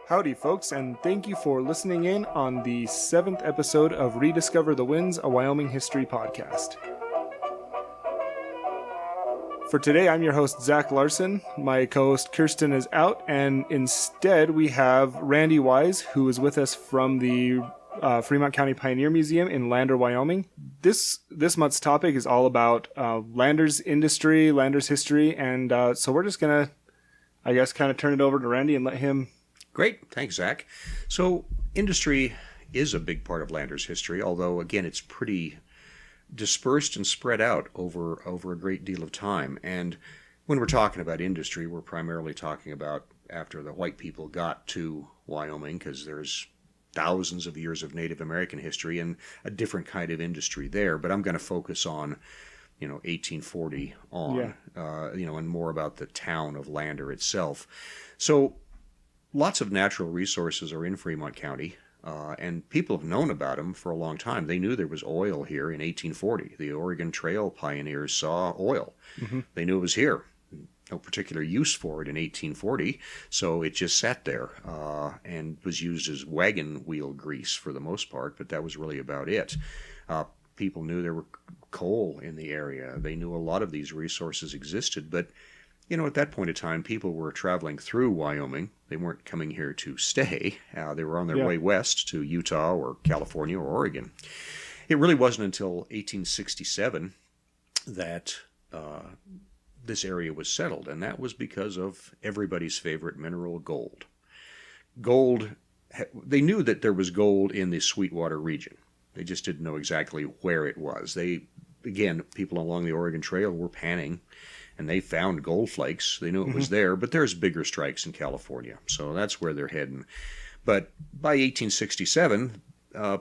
Howdy, folks, and thank you for listening in on the 7th episode of Rediscover the Winds, a Wyoming history podcast. For today, I'm your host, Zach Larson. My co-host, Kirsten, is out, and instead we have Randy Wise, who is with us from the Fremont County Pioneer Museum in Lander, Wyoming. This month's topic is all about Lander's industry, Lander's history, and so we're just going to, I guess, kind of turn it over to Randy and let him... Great. Thanks, Zach. So industry is a big part of Lander's history, although, again, it's pretty dispersed and spread out over a great deal of time. And when we're talking about industry, we're primarily talking about after the white people got to Wyoming, because there's thousands of years of Native American history and a different kind of industry there. But I'm going to focus on 1840 on, and more about the town of Lander itself. So lots of natural resources are in Fremont County, and people have known about them for a long time. They knew there was oil here in 1840. The Oregon Trail pioneers saw oil. Mm-hmm. They knew it was here. No particular use for it in 1840, so it just sat there and was used as wagon wheel grease for the most part, but that was really about it. People knew there were coal in the area. They knew a lot of these resources existed, but at that point in time, people were traveling through Wyoming. They weren't coming here to stay. They were on their way west to Utah or California or Oregon. It really wasn't until 1867 that this area was settled, and that was because of everybody's favorite mineral, gold. Gold, they knew that there was gold in the Sweetwater region. They just didn't know exactly where it was. People along the Oregon Trail were panning, and they found gold flakes. They knew it was there, but there's bigger strikes in California, so that's where they're heading. But by 1867,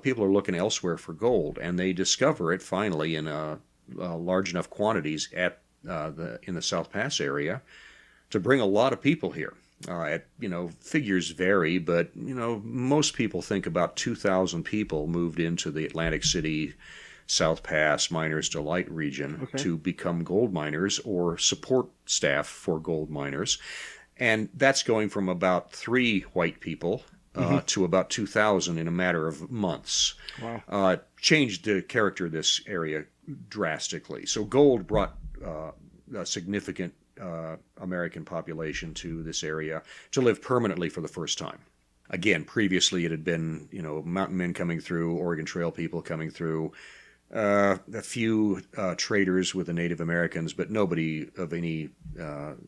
people are looking elsewhere for gold, and they discover it finally in large enough quantities in the South Pass area to bring a lot of people here. Figures vary, but most people think about 2,000 people moved into the Atlantic City South Pass Miners Delight region to become gold miners or support staff for gold miners. And that's going from about 3 white people to about 2,000 in a matter of months. Wow. Changed the character of this area drastically. So gold brought a significant American population to this area to live permanently for the first time. Again, previously it had been, mountain men coming through, Oregon Trail people coming through, a few traders with the Native Americans, but nobody of any,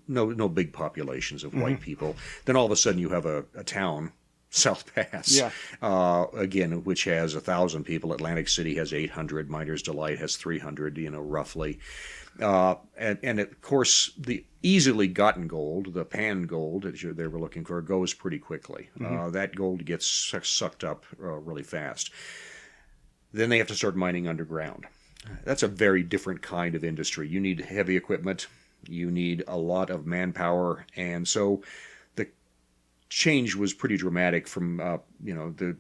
no big populations of white people. Then all of a sudden you have a town, South Pass, again, which has 1,000 people. Atlantic City has 800. Miners Delight has 300, roughly. And of course, the easily gotten gold, the pan gold that they were looking for, goes pretty quickly. That gold gets sucked up really fast. Then they have to start mining underground. That's a very different kind of industry. You need heavy equipment. You need a lot of manpower. And so the change was pretty dramatic from, the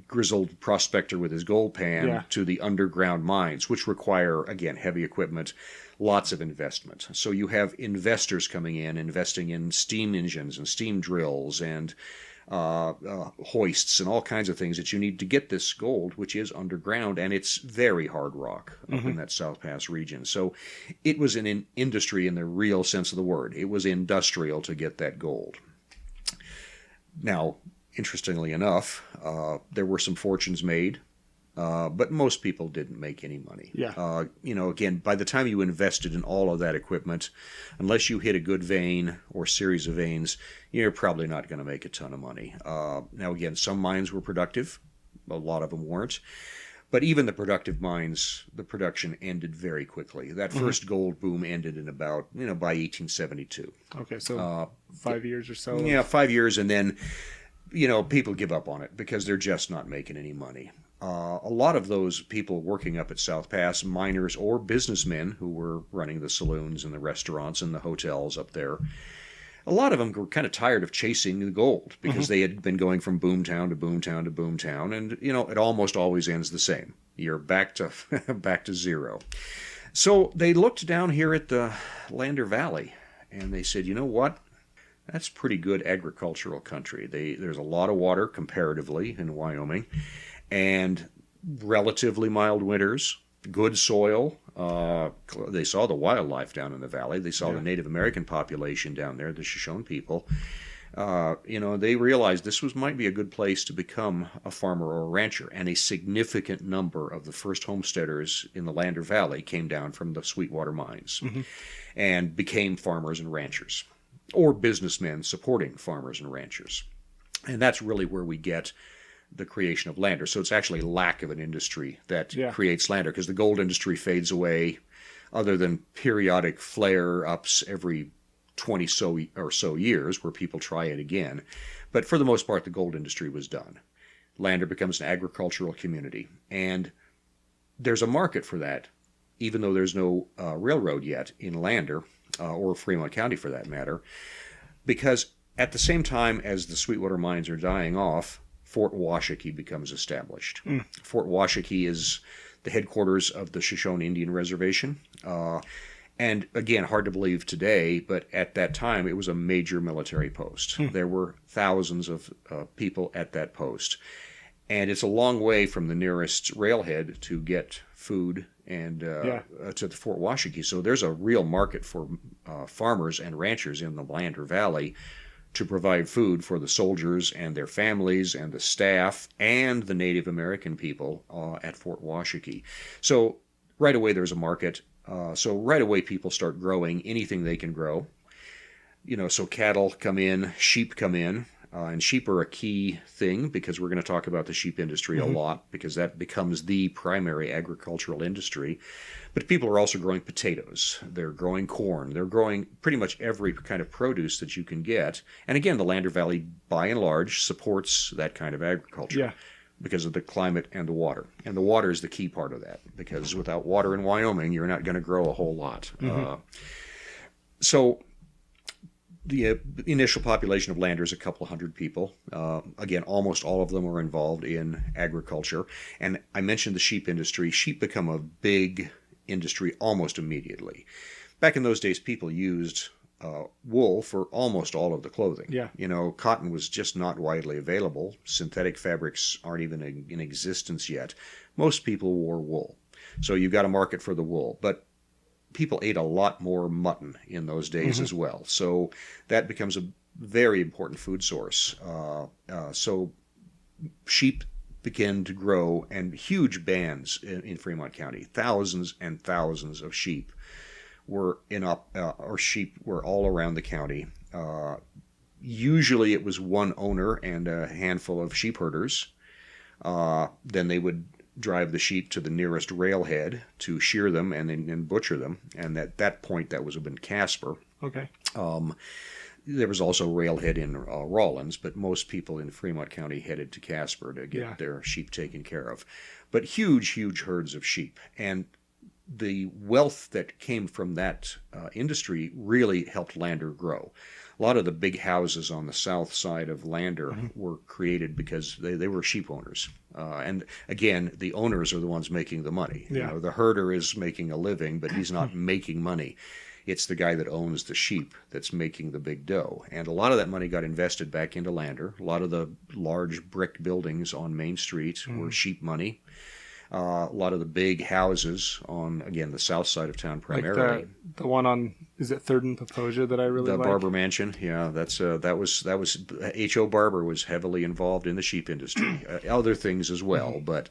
grizzled prospector with his gold pan to the underground mines, which require, again, heavy equipment, lots of investment. So you have investors coming in, investing in steam engines and steam drills and hoists and all kinds of things that you need to get this gold, which is underground, and it's very hard rock up in that South Pass region. So it was an industry in the real sense of the word. It was industrial to get that gold. Now, interestingly enough, there were some fortunes made, but most people didn't make any money. Again, by the time you invested in all of that equipment, unless you hit a good vein or series of veins, you're probably not going to make a ton of money. Now, again, some mines were productive. A lot of them weren't. But even the productive mines, the production ended very quickly. That first gold boom ended in about, by 1872. Okay, so 5 years or so? Yeah, 5 years, and then, people give up on it because they're just not making any money. A lot of those people working up at South Pass, miners or businessmen who were running the saloons and the restaurants and the hotels up there, a lot of them were kind of tired of chasing the gold because they had been going from boomtown to boomtown to boomtown, and it almost always ends the same. You're back to back to zero. So they looked down here at the Lander Valley, and they said, you know what? That's pretty good agricultural country. There's a lot of water comparatively in Wyoming, and relatively mild winters, good soil. They saw the wildlife down in the valley. They saw the Native American population down there, the Shoshone people. They realized this might be a good place to become a farmer or a rancher, and a significant number of the first homesteaders in the Lander Valley came down from the Sweetwater mines and became farmers and ranchers, or businessmen supporting farmers and ranchers. And that's really where we get the creation of Lander. So it's actually lack of an industry that creates Lander, because the gold industry fades away, other than periodic flare-ups every 20 or so years where people try it again. But for the most part, the gold industry was done. Lander becomes an agricultural community, and there's a market for that, even though there's no railroad yet in Lander, or Fremont County for that matter, because at the same time as the Sweetwater mines are dying off, Fort Washakie becomes established. Fort Washakie is the headquarters of the Shoshone Indian Reservation. And again, hard to believe today, but at that time it was a major military post. There were thousands of people at that post. And it's a long way from the nearest railhead to get food and to the Fort Washakie. So there's a real market for farmers and ranchers in the Lander Valley to provide food for the soldiers and their families and the staff and the Native American people at Fort Washakie. So right away there's a market. So right away people start growing anything they can grow. So cattle come in, sheep come in, and sheep are a key thing, because we're going to talk about the sheep industry a lot, because that becomes the primary agricultural industry. But people are also growing potatoes. They're growing corn. They're growing pretty much every kind of produce that you can get. And again, the Lander Valley, by and large, supports that kind of agriculture because of the climate and the water. And the water is the key part of that, because without water in Wyoming, you're not going to grow a whole lot. So the initial population of Lander is a couple hundred people. Again, almost all of them are involved in agriculture. And I mentioned the sheep industry. Sheep become a big industry almost immediately. Back in those days, people used wool for almost all of the clothing. Cotton was just not widely available. Synthetic fabrics aren't even in existence yet. Most people wore wool. So you've got a market for the wool. But people ate a lot more mutton in those days as well. So that becomes a very important food source. So sheep begin to grow, and huge bands in Fremont County, thousands and thousands of sheep were sheep were all around the county. Usually it was one owner and a handful of sheep herders. Then they would drive the sheep to the nearest railhead to shear them and then butcher them. And at that point, that was up in Casper. Okay. There was also railhead in Rawlins, but most people in Fremont County headed to Casper to get their sheep taken care of. But huge, huge herds of sheep. And the wealth that came from that industry really helped Lander grow. A lot of the big houses on the south side of Lander were created because they were sheep owners. And again, the owners are the ones making the money. The herder is making a living, but he's not making money. It's the guy that owns the sheep that's making the big dough. And a lot of that money got invested back into Lander. A lot of the large brick buildings on Main Street were sheep money. A lot of the big houses on, again, the south side of town primarily. Like the one on, is it 3rd and Paposia that I really like? The Barber Mansion, that was H.O. Barber was heavily involved in the sheep industry. Other things as well, but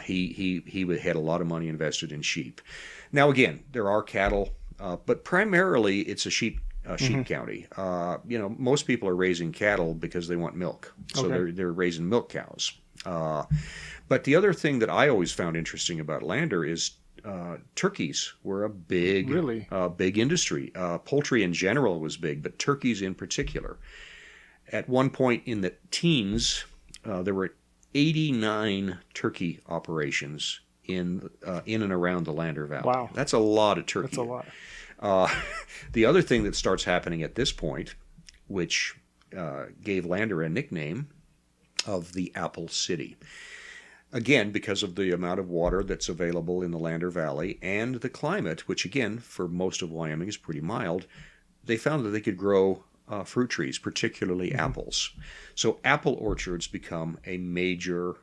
he had a lot of money invested in sheep. Now, again, there are cattle, but primarily it's a sheep county. Most people are raising cattle because they want milk, so they're raising milk cows. But the other thing that I always found interesting about Lander is turkeys were a big industry. Poultry in general was big, but turkeys in particular. At one point in the teens, there were 89 turkey operations in and around the Lander Valley. Wow. That's a lot of turkey. That's a lot. The other thing that starts happening at this point, which gave Lander a nickname of the Apple City. Again, because of the amount of water that's available in the Lander Valley and the climate, which again, for most of Wyoming is pretty mild, they found that they could grow fruit trees, particularly apples. So apple orchards become a major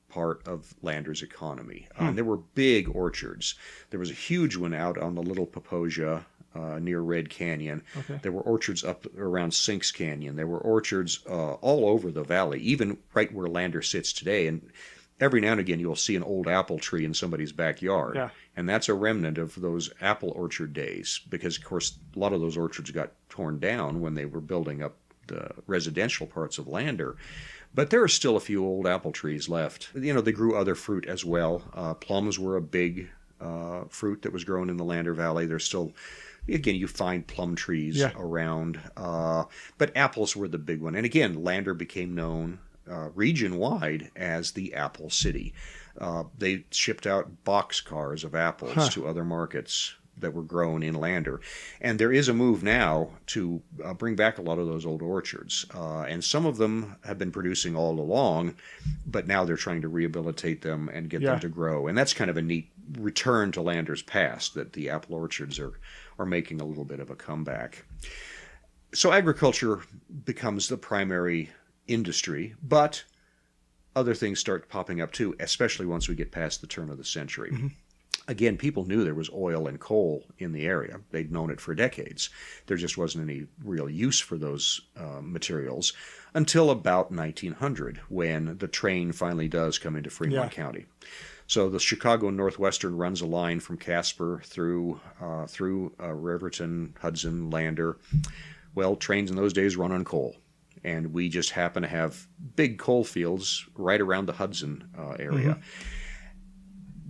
part of Landers' economy. And there were big orchards. There was a huge one out on the Little Paposia near Red Canyon. Okay. There were orchards up around Sinks Canyon. There were orchards all over the valley, even right where Lander sits today. And every now and again, you'll see an old apple tree in somebody's backyard. Yeah. And that's a remnant of those apple orchard days, because, of course, a lot of those orchards got torn down when they were building up the residential parts of Lander. But there are still a few old apple trees left. You know, they grew other fruit as well. Plums were a big fruit that was grown in the Lander Valley. There's still, again, you find plum trees around. But apples were the big one. And again, Lander became known region-wide as the Apple City. They shipped out boxcars of apples to other markets that were grown in Lander. And there is a move now to bring back a lot of those old orchards. And some of them have been producing all along, but now they're trying to rehabilitate them and get them to grow. And that's kind of a neat return to Lander's past, that the apple orchards are making a little bit of a comeback. So agriculture becomes the primary industry, but other things start popping up too, especially once we get past the turn of the century. Again, people knew there was oil and coal in the area. They'd known it for decades. There just wasn't any real use for those materials until about 1900, when the train finally does come into Fremont County. So the Chicago Northwestern runs a line from Casper through Riverton, Hudson, Lander. Well, trains in those days run on coal. And we just happen to have big coal fields right around the Hudson area.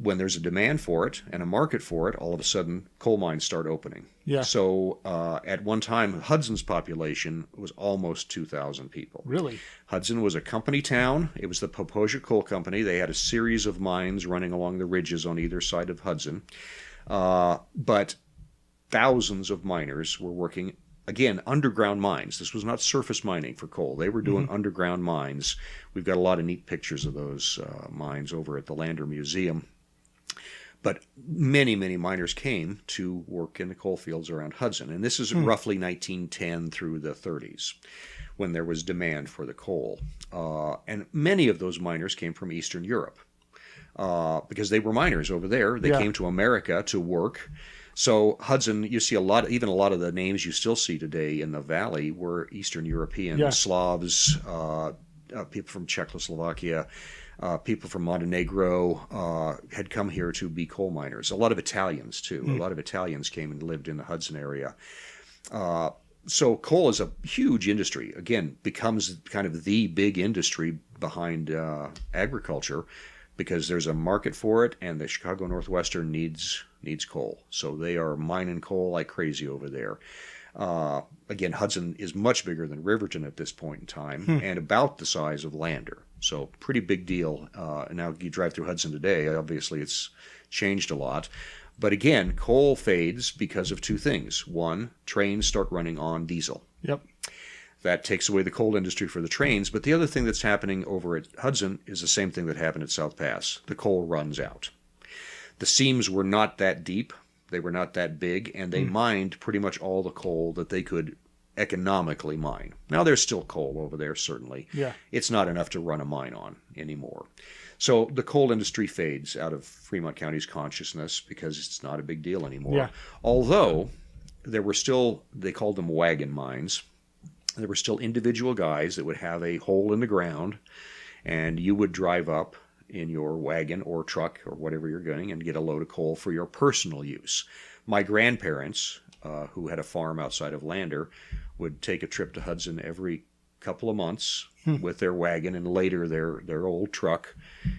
When there's a demand for it and a market for it, all of a sudden coal mines start opening. So at one time, Hudson's population was almost 2,000 people. Really? Hudson was a company town. It was the Paposia Coal Company. They had a series of mines running along the ridges on either side of Hudson. But thousands of miners were working, again, underground mines. This was not surface mining for coal. They were doing underground mines. We've got a lot of neat pictures of those mines over at the Lander Museum. But many, many miners came to work in the coal fields around Hudson. And this is roughly 1910 through the 30s, when there was demand for the coal. And many of those miners came from Eastern Europe because they were miners over there. They came to America to work. So Hudson, you see even a lot of the names you still see today in the valley were Eastern European, Slavs, people from Czechoslovakia. People from Montenegro had come here to be coal miners. A lot of Italians, too. A lot of Italians came and lived in the Hudson area. So coal is a huge industry. Again, becomes kind of the big industry behind agriculture, because there's a market for it, and the Chicago Northwestern needs coal. So they are mining coal like crazy over there. Again, Hudson is much bigger than Riverton at this point in time, and about the size of Lander. So pretty big deal. Now you drive through Hudson today, obviously it's changed a lot. But again, coal fades because of two things. One, trains start running on diesel. That takes away the coal industry for the trains. But the other thing that's happening over at Hudson is the same thing that happened at South Pass. The coal runs out. The seams were not that deep. They were not that big, and they mined pretty much all the coal that they could economically mine. Now, there's still coal over there, certainly. It's not enough to run a mine on anymore. So the coal industry fades out of Fremont County's consciousness because it's not a big deal anymore. Although there were still, they called them wagon mines. There were still individual guys that would have a hole in the ground, and you would drive up in your wagon or truck or whatever you're going and get a load of coal for your personal use. My grandparents, who had a farm outside of Lander, would take a trip to Hudson every couple of months with their wagon, and later their old truck,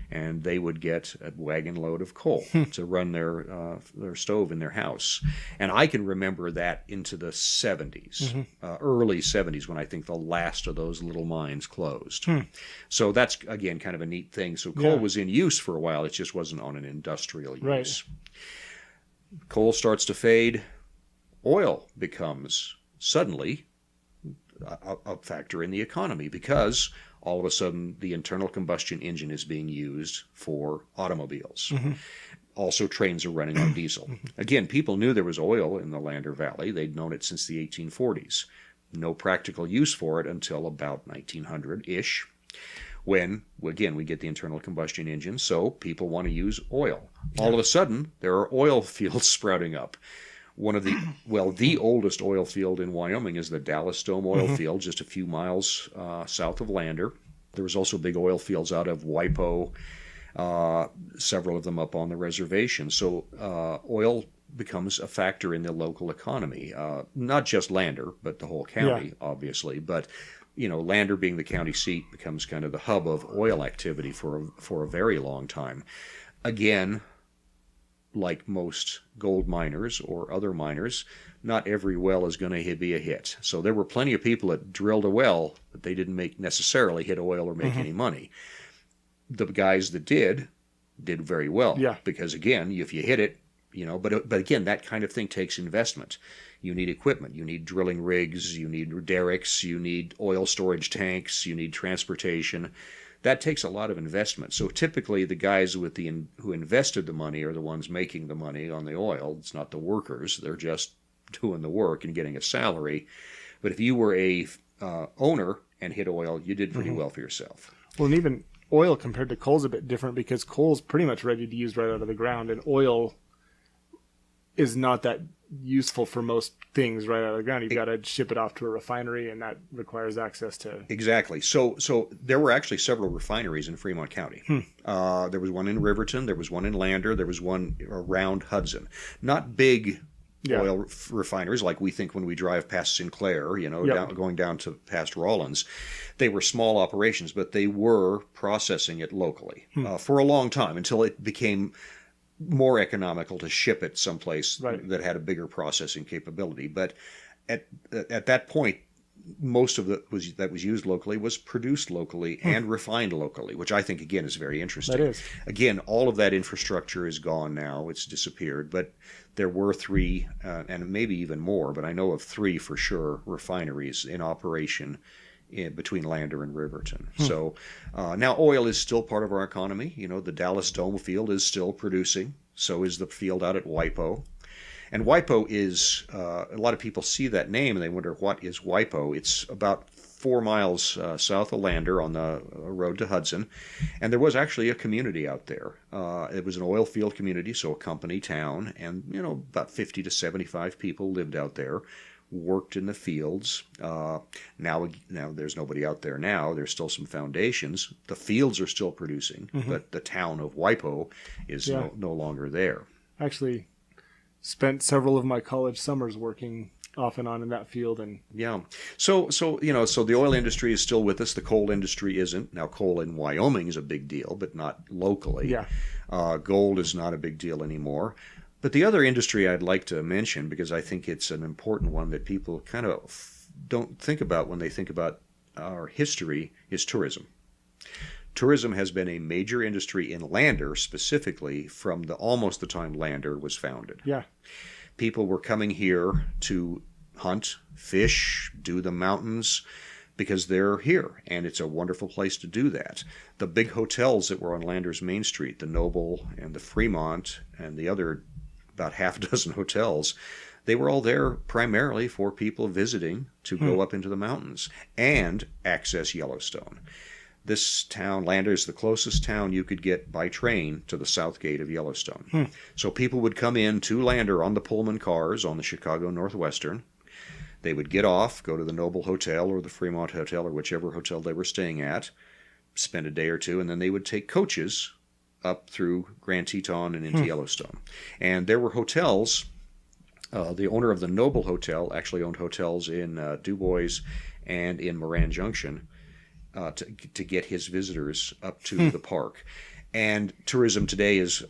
and they would get a wagon load of coal to run their stove in their house. And I can remember that into the 70s, early 70s, when I think the last of those little mines closed. So that's, again, kind of a neat thing. So coal was in use for a while. It just wasn't on an industrial use. Coal starts to fade. Oil becomes suddenly a factor in the economy, because all of a sudden the internal combustion engine is being used for automobiles. Also, trains are running on diesel. Again, people knew there was oil in the Lander Valley. They'd known it since the 1840s. No practical use for it until about 1900-ish, when, again, we get the internal combustion engine, so people want to use oil. All of a sudden, there are oil fields sprouting up. One of the oldest oil field in Wyoming is the Dallas Dome oil field, just a few miles south of Lander. There was also big oil fields out of Wypo, several of them up on the reservation. So oil becomes a factor in the local economy, not just Lander, but the whole county, obviously. But Lander being the county seat becomes kind of the hub of oil activity for a very long time. Again, like most gold miners or other miners, not every well is going to be a hit. So there were plenty of people that drilled a well, but they didn't necessarily hit oil or make any money. The guys that did very well. Yeah. Because again, if you hit it, but again, that kind of thing takes investment. You need equipment. You need drilling rigs. You need derricks. You need oil storage tanks. You need transportation. That takes a lot of investment. So typically the guys who invested the money are the ones making the money on the oil. It's not the workers. They're just doing the work and getting a salary. But if you were a owner and hit oil, you did pretty well for yourself. Well, and even oil compared to coal is a bit different because coal's pretty much ready to use right out of the ground, and oil is not that useful for most things right out of the ground. You've got to ship it off to a refinery, and that requires access to... Exactly. So there were actually several refineries in Fremont County. There was one in Riverton. There was one in Lander. There was one around Hudson. Not big oil refineries like we think when we drive past Sinclair, going down to past Rawlins. They were small operations, but they were processing it locally for a long time until it became more economical to ship it someplace that had a bigger processing capability. But at that point, most of that was used locally was produced locally and refined locally, which I think, again, is very interesting. That is. Again, all of that infrastructure is gone now. It's disappeared. But there were 3, and maybe even more, but I know of 3 for sure, refineries in operation between Lander and Riverton. So now oil is still part of our economy. The Dallas Dome field is still producing. So is the field out at Wypo. And Wypo is, a lot of people see that name and they wonder, what is Wypo? It's about 4 miles south of Lander on the road to Hudson. And there was actually a community out there. It was an oil field community, so a company town. And, about 50 to 75 people lived out there, worked in the fields. Now there's nobody out there now. There's still some foundations. The fields are still producing, but the town of Wypo is no longer there. Actually spent several of my college summers working off and on in that field. And so the oil industry is still with us. The coal industry isn't. Now, coal in Wyoming is a big deal, but not locally. Gold is not a big deal anymore. But the other industry I'd like to mention, because I think it's an important one that people kind of don't think about when they think about our history, is tourism. Tourism has been a major industry in Lander, specifically from almost the time Lander was founded. People were coming here to hunt, fish, do the mountains, because they're here, and it's a wonderful place to do that. The big hotels that were on Lander's Main Street, the Noble and the Fremont and the other about half a dozen hotels, they were all there primarily for people visiting to go up into the mountains and access Yellowstone. This town, Lander, is the closest town you could get by train to the south gate of Yellowstone. So people would come in to Lander on the Pullman cars on the Chicago Northwestern. They would get off, go to the Noble Hotel or the Fremont Hotel or whichever hotel they were staying at, spend a day or two, and then they would take coaches up through Grand Teton and into Yellowstone. And there were hotels. The owner of the Noble Hotel actually owned hotels in Du Bois and in Moran Junction to get his visitors up to the park. And tourism today is,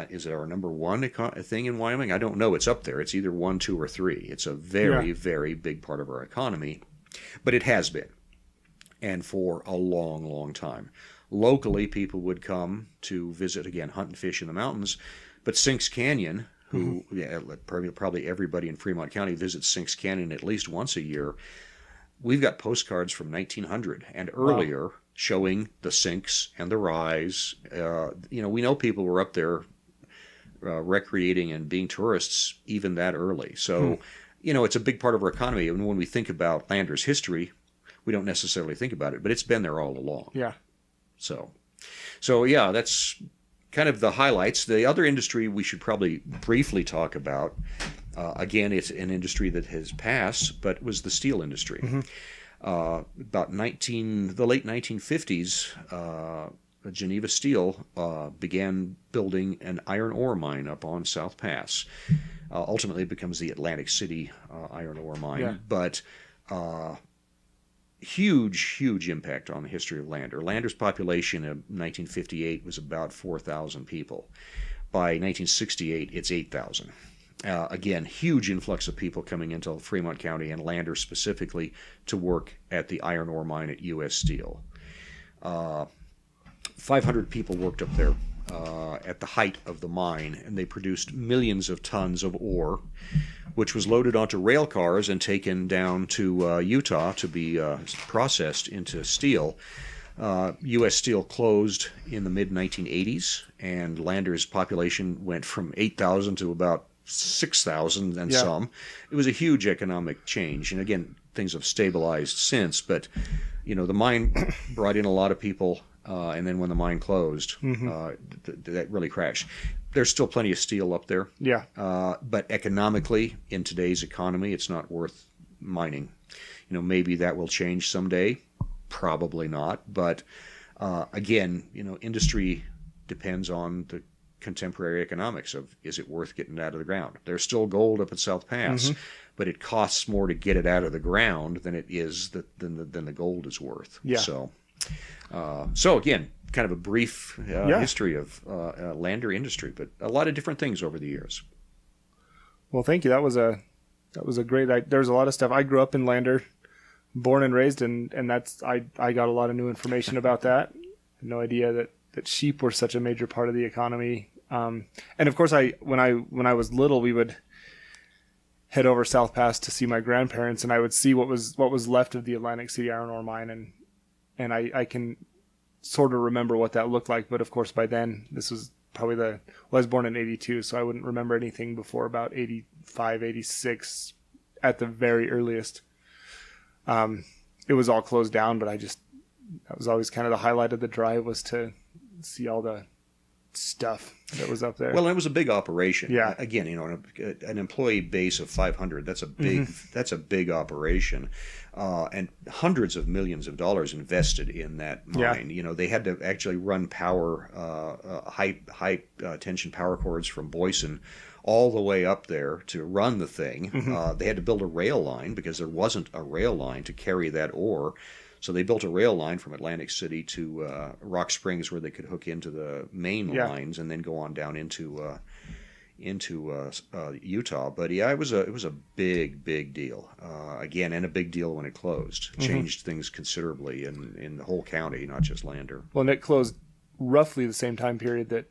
is it our number 1 thing in Wyoming? I don't know. It's up there. It's either 1, 2, or 3. It's a very, very big part of our economy. But it has been. And for a long, long time. Locally, people would come to visit, again, hunt and fish in the mountains. But Sinks Canyon, probably everybody in Fremont County visits Sinks Canyon at least once a year. We've got postcards from 1900 and earlier showing the sinks and the rise. We know people were up there recreating and being tourists even that early. So, it's a big part of our economy. And when we think about Landers history, we don't necessarily think about it, but it's been there all along. Yeah. So yeah, that's kind of the highlights. The other industry we should probably briefly talk about, again, it's an industry that has passed, but was the steel industry. About the late 1950s, Geneva Steel began building an iron ore mine up on South Pass. Ultimately, it becomes the Atlantic City iron ore mine, but huge impact on the history of Lander. Lander's population in 1958 was about 4,000 people. By 1968, it's 8,000. Again, huge influx of people coming into Fremont County and Lander specifically to work at the iron ore mine at U.S. Steel. 500 people worked up there at the height of the mine, and they produced millions of tons of ore, which was loaded onto rail cars and taken down to Utah to be processed into steel. U.S. Steel closed in the mid-1980s, and Lander's population went from 8,000 to about 6,000 and some. It was a huge economic change. And again, things have stabilized since, but the mine brought in a lot of people, and then when the mine closed, that really crashed. There's still plenty of steel up there. Yeah. But economically, in today's economy, it's not worth mining. Maybe that will change someday. Probably not. But again, industry depends on the contemporary economics of, is it worth getting out of the ground? There's still gold up at South Pass, but it costs more to get it out of the ground than it is than the gold is worth. Yeah. So again, kind of a brief history of Lander industry, but a lot of different things over the years. Well, thank you. That was a great. There's a lot of stuff. I grew up in Lander, born and raised, and that's I got a lot of new information about that. No idea that sheep were such a major part of the economy. And of course, when I was little, we would head over South Pass to see my grandparents, and I would see what was left of the Atlantic City iron ore mine, and I can sort of remember what that looked like. But of course, by then, this was probably I was born in 82, so I wouldn't remember anything before about 85, 86 at the very earliest. It was all closed down, but that was always kind of the highlight of the drive, was to see all the stuff that was up there. Well, it was a big operation. Yeah. Again, an employee base of 500, that's a big operation. And hundreds of millions of dollars invested in that mine. Yeah. They had to actually run power, high tension power cords from Boyson all the way up there to run the thing. They had to build a rail line because there wasn't a rail line to carry that ore. So they built a rail line from Atlantic City to Rock Springs, where they could hook into the main lines and then go on down into Utah. But yeah, it was a big deal. Again, and a big deal when it closed. Changed things considerably in the whole county, not just Lander. Well, and it closed roughly the same time period that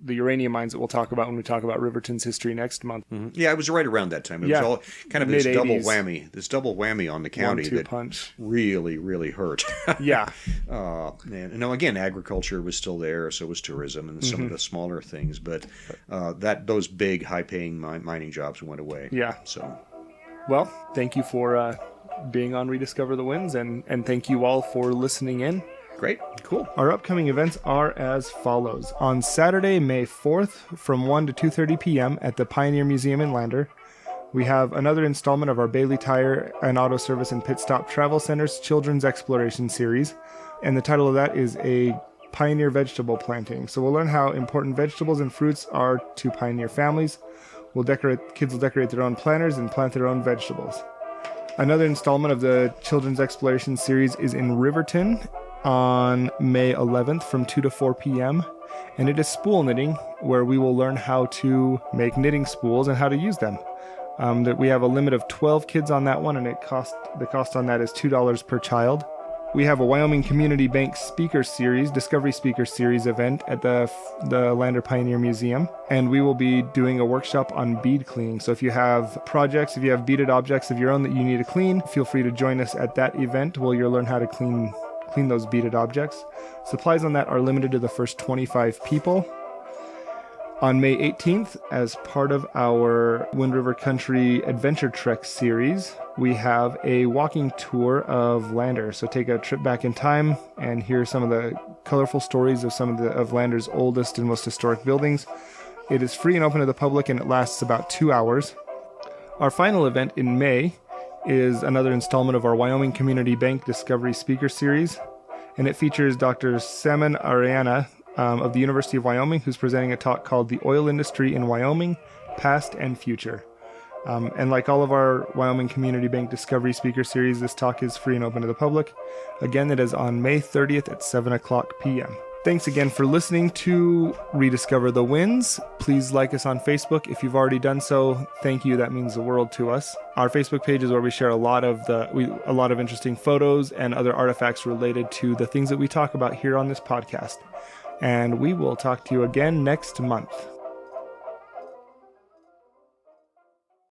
the uranium mines that we'll talk about when we talk about Riverton's history next month. Yeah, it was right around that time. It was all kind of this double whammy on the county that punch. really hurt. Yeah. And again, agriculture was still there, so was tourism and some of the smaller things, but those big, high-paying mining jobs went away. Yeah. So, well, thank you for being on Rediscover the Winds, and thank you all for listening in. Great. Cool. Our upcoming events are as follows. On Saturday, May 4th, from 1 to 2:30 p.m. at the Pioneer Museum in Lander, we have another installment of our Bailey Tire and Auto Service and Pit Stop Travel Center's Children's Exploration Series. And the title of that is a Pioneer Vegetable Planting. So we'll learn how important vegetables and fruits are to pioneer families. Kids will decorate their own planters and plant their own vegetables. Another installment of the Children's Exploration Series is in Riverton on May 11th from 2 to 4 p.m. And it is spool knitting, where we will learn how to make knitting spools and how to use them. That we have a limit of 12 kids on that one, and the cost on that is $2 per child. We have a Wyoming Community Bank Discovery Speaker Series event at the Lander Pioneer Museum, and we will be doing a workshop on bead cleaning. So if you have projects, if you have beaded objects of your own that you need to clean, feel free to join us at that event where you'll learn how to clean those beaded objects. Supplies on that are limited to the first 25 people. On May 18th, as part of our Wind River Country Adventure Trek series, we have a walking tour of Lander. So take a trip back in time and hear some of the colorful stories of some of Lander's oldest and most historic buildings. It is free and open to the public, and it lasts about 2 hours. Our final event in May is another installment of our Wyoming Community Bank Discovery Speaker Series, and it features Dr. Saman Ariana of the University of Wyoming, who's presenting a talk called The Oil Industry in Wyoming, Past and Future. And like all of our Wyoming Community Bank Discovery Speaker Series, this talk is free and open to the public. Again, it is on May 30th at 7 o'clock p.m. Thanks again for listening to Rediscover the Winds. Please like us on Facebook. If you've already done so, thank you. That means the world to us. Our Facebook page is where we share a lot of interesting photos and other artifacts related to the things that we talk about here on this podcast. And we will talk to you again next month.